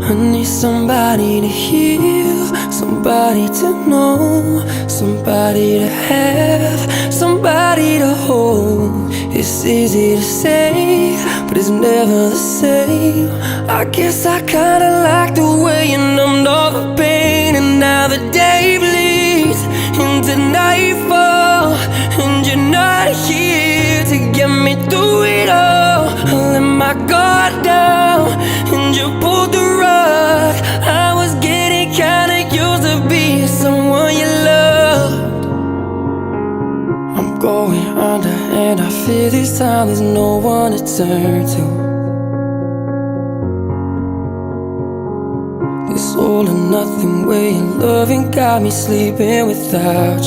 I need somebody to heal, somebody to know, somebody to have, somebody to hold. It's easy to say, but it's never the same. I guess I kinda like the way you numbed all the pain. And now the day bleeds into nightfall, and you're not here to get me through it all. I let my guard down, and you pulled the rug. I was getting kinda used to being someone you loved. I'm going under, and I fear this time there's no one to turn to. This all or nothing way of loving got me sleeping without you.